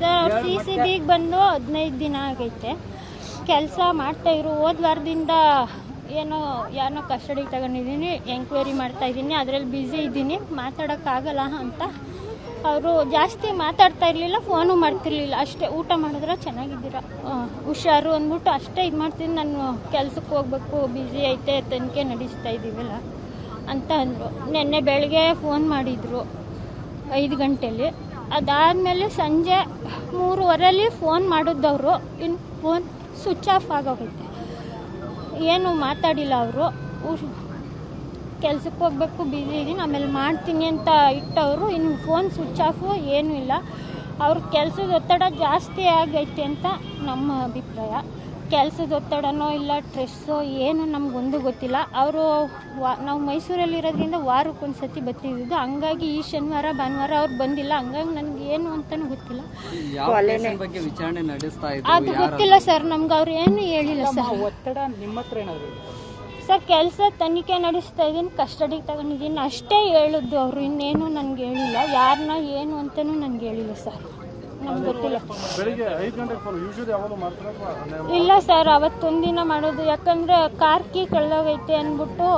Sir ಅವ್ರು CCBಗೆ ಬಂದು 15 ದಿನ ಆಗೈತೆ. ಕೆಲಸ ಮಾಡ್ತಾಯಿದ್ರು. ಹೋದ ವಾರದಿಂದ ಯಾರನ್ನೋ ಕಸ್ಟಡಿಗೆ ತಗೊಂಡಿದ್ದೀನಿ, ಎಂಕ್ವೈರಿ ಮಾಡ್ತಾಯಿದ್ದೀನಿ, ಅದರಲ್ಲಿ ಬ್ಯುಸಿ ಇದ್ದೀನಿ, ಮಾತಾಡೋಕ್ಕಾಗಲ್ಲ ಅಂತ. ಅವರು ಜಾಸ್ತಿ ಮಾತಾಡ್ತಾ ಇರಲಿಲ್ಲ, ಫೋನು ಮಾಡ್ತಿರ್ಲಿಲ್ಲ. ಅಷ್ಟೇ, ಊಟ ಮಾಡಿದ್ರೆ ಚೆನ್ನಾಗಿದ್ದೀರಾ, ಹುಷಾರು ಅಂದ್ಬಿಟ್ಟು ಅಷ್ಟೇ ಇದು ಮಾಡ್ತೀನಿ. ನಾನು ಕೆಲ್ಸಕ್ಕೆ ಹೋಗ್ಬೇಕು, ಬ್ಯುಸಿ ಐತೆ, ತನಿಖೆ ನಡೆಸ್ತಾ ಇದ್ದೀವಲ್ಲ ಅಂತ ಅಂದರು. ನಿನ್ನೆ ಬೆಳಗ್ಗೆ ಫೋನ್ ಮಾಡಿದರು 5 ಗಂಟೆಯಲ್ಲಿ. ಅದಾದಮೇಲೆ ಸಂಜೆ 3:15 ಫೋನ್ ಮಾಡಿದ್ದವರು. ಇನ್ನು ಫೋನ್ ಸ್ವಿಚ್ ಆಫ್ ಆಗೋಗೈತೆ. ಏನು ಮಾತಾಡಿಲ್ಲ ಅವರು. ಕೆಲ್ಸಕ್ಕೆ ಹೋಗ್ಬೇಕು, ಬ್ಯುಸಿ ಇದ್ದೀನಿ, ಆಮೇಲೆ ಮಾಡ್ತೀನಿ ಅಂತ ಇಟ್ಟವರು. ಇನ್ನು ಫೋನ್ ಸ್ವಿಚ್ ಆಫು, ಏನೂ ಇಲ್ಲ. ಅವ್ರ ಕೆಲಸದ ಒತ್ತಡ ಜಾಸ್ತಿ ಆಗೈತೆ ಅಂತ ನಮ್ಮ ಅಭಿಪ್ರಾಯ. ಕೆಲಸದ ಒತ್ತಡನೋ ಇಲ್ಲ ಸ್ಟ್ರೆಸ್ಸೋ ಏನು ನಮಗೊಂದು ಗೊತ್ತಿಲ್ಲ. ಅವರು ನಾವು ಮೈಸೂರಲ್ಲಿರೋದ್ರಿಂದ ವಾರಕ್ಕೊಂದು ಸತಿ ಬರ್ತಿದ್ದು, ಹಂಗಾಗಿ ಈ ಶನಿವಾರ ಭಾನುವಾರ ಅವ್ರು ಬಂದಿಲ್ಲ. ಹಂಗಾಗಿ ನನಗೆ ಏನು ಅಂತಲೂ ಗೊತ್ತಿಲ್ಲ. ಅದು ಗೊತ್ತಿಲ್ಲ ಸರ್, ನಮ್ಗೆ ಅವ್ರು ಏನು ಹೇಳಿಲ್ಲ ಸರ್. ಒತ್ತಡ ನಿಮ್ಮ ಹತ್ರ ಏನಾದ್ರು ಸರ್ ಕೆಲಸ ತನಿಖೆ ನಡೆಸ್ತಾ ಇದ್ದೀನಿ, ಕಸ್ಟಡಿಗೆ ತಗೊಂಡಿದ್ದೀನಿ ಅಷ್ಟೇ ಹೇಳಿದ್ದು ಅವರು. ಇನ್ನೇನು ನನಗೆ ಹೇಳಿಲ್ಲ. ಯಾರನ್ನ ಏನು ಅಂತಲೂ ನನಗೆ ಹೇಳಿಲ್ಲ ಸರ್, ನಮ್ಗೆ ಗೊತ್ತಿಲ್ಲ. ಇಲ್ಲ ಸರ್, ಅವತ್ತೊಂದಿನ ಮಾಡೋದು. ಯಾಕಂದರೆ ಕಾರ್ ಕೀ ಕಳೆದೋಗೈತೆ ಅಂದ್ಬಿಟ್ಟು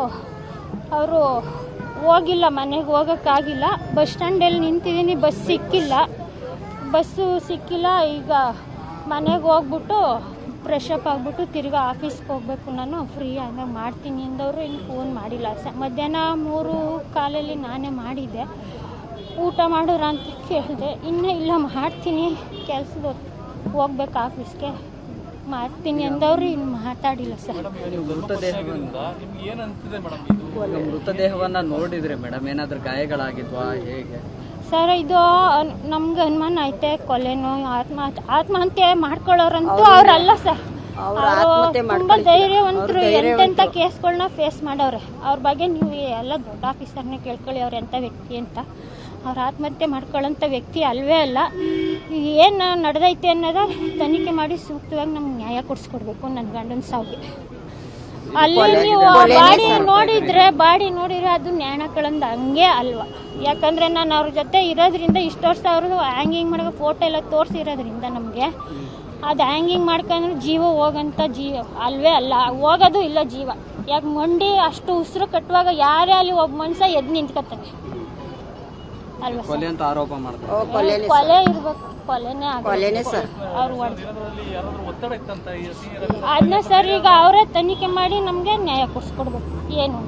ಅವರು ಹೋಗಿಲ್ಲ, ಮನೆಗೆ ಹೋಗೋಕ್ಕಾಗಿಲ್ಲ. ಬಸ್ ಸ್ಟ್ಯಾಂಡಲ್ಲಿ ನಿಂತಿದ್ದೀನಿ, ಬಸ್ಸು ಸಿಕ್ಕಿಲ್ಲ. ಈಗ ಮನೆಗೆ ಹೋಗ್ಬಿಟ್ಟು ಫ್ರೆಶ್ ಅಪ್ ಆಗಿಬಿಟ್ಟು ತಿರ್ಗಾ ಆಫೀಸ್ಗೆ ಹೋಗಬೇಕು. ನಾನು ಫ್ರೀ ಆದಾಗ ಮಾಡ್ತೀನಿ ಅಂದವರು. ಇನ್ನು ಫೋನ್ ಮಾಡಿಲ್ಲ. ಮಧ್ಯಾಹ್ನ 3:15 ನಾನೇ ಮಾಡಿದ್ದೆ. ಊಟ ಮಾಡೋರ ಅಂತ ಕೇಳಿದೆ, ಇನ್ನೂ ಇಲ್ಲ ಮಾಡ್ತೀನಿ, ಕೆಲ್ಸದ ಹೋಗ್ಬೇಕು ಆಫೀಸ್ಗೆ, ಮಾಡ್ತೀನಿ ಅಂದವರು. ಇನ್ನು ಮಾತಾಡಿಲ್ಲ ಸರ್. ಮೃತದೇಹವನ್ನ ನೋಡಿದ್ರೆ ಮೇಡಮ್ ಏನಾದ್ರೂ ಗಾಯಗಳಾಗಿದ್ವಾ, ಹೇಗೆ ಸರ್? ಇದು ನಮ್ಗೆ ಅನುಮಾನ ಐತೆ, ಕೊಲೆನೋ ಆತ್ಮಹತ್ಯೆ ಮಾಡ್ಕೊಳ್ಳೋರಂತೂ ಅವರಲ್ಲ ಸರ್. ಅವರು ತುಂಬಾ ಧೈರ್ಯವಂತರು, ಎಂತೆಂಥ ಕೇಸ್ಗಳನ್ನ ಫೇಸ್ ಮಾಡವ್ರೆ. ಅವ್ರ ಬಗ್ಗೆ ನೀವು ಎಲ್ಲ ದೊಡ್ಡ ಆಫೀಸರ್ನೇ ಕೇಳ್ಕೊಳ್ಳಿ, ಅವ್ರು ಎಂಥ ವ್ಯಕ್ತಿ ಅಂತ. ಅವ್ರು ಆತ್ಮಹತ್ಯೆ ಮಾಡ್ಕೊಳ್ಳೋಂಥ ವ್ಯಕ್ತಿ ಅಲ್ವೇ ಅಲ್ಲ. ಏನು ನಡೆದೈತೆ ಅನ್ನೋದ ತನಿಖೆ ಮಾಡಿ ಸೂಕ್ತವಾಗಿ ನಮ್ಗೆ ನ್ಯಾಯ ಕೊಡಿಸ್ಕೊಡ್ಬೇಕು ನನ್ನ ಗಂಡನ ಸಾವಿಗೆ. ಅಲ್ಲಿ ನೀವು ಬಾಡಿ ನೋಡಿದ್ರೆ ಅದು ನ್ಯಾಣಕಳಂದ ಹಂಗೆ ಅಲ್ವಾ? ಯಾಕಂದರೆ ನಾನು ಅವ್ರ ಜೊತೆ ಇರೋದ್ರಿಂದ ಇಷ್ಟು ವರ್ಷ ಅವರು ಹ್ಯಾಂಗಿಂಗ್ ಮಾಡೋ ಫೋಟೋ ಎಲ್ಲ ತೋರಿಸಿರೋದ್ರಿಂದ ನಮಗೆ ಅದು ಹ್ಯಾಂಗಿಂಗ್ ಮಾಡ್ಕೊಂಡ್ರೆ ಜೀವ ಹೋಗಂತ ಅಲ್ವೇ ಅಲ್ಲ, ಹೋಗೋದು ಇಲ್ಲ ಜೀವ. ಯಾಕೆ ಮಂಡಿ ಅಷ್ಟು ಉಸಿರು ಕಟ್ಟುವಾಗ ಯಾರೇ ಅಲ್ಲಿ ಒಬ್ಬ ಮನುಷ್ಯ ಎದ್ದು ನಿಂತ್ಕೊತಾನೆ ಅಲ್ವಾ? ಕೊಲೆ ಇರ್ಬೇಕು, ಕೊಲೆನೇ ಸರ್. ಅವ್ರು ಅದನ್ನ ಸರ್ ಈಗ ಅವರೇ ತನಿಖೆ ಮಾಡಿ ನಮಗೆ ನ್ಯಾಯ ಕೊಡಿಸ್ಕೊಡ್ಬೇಕು. ಏನು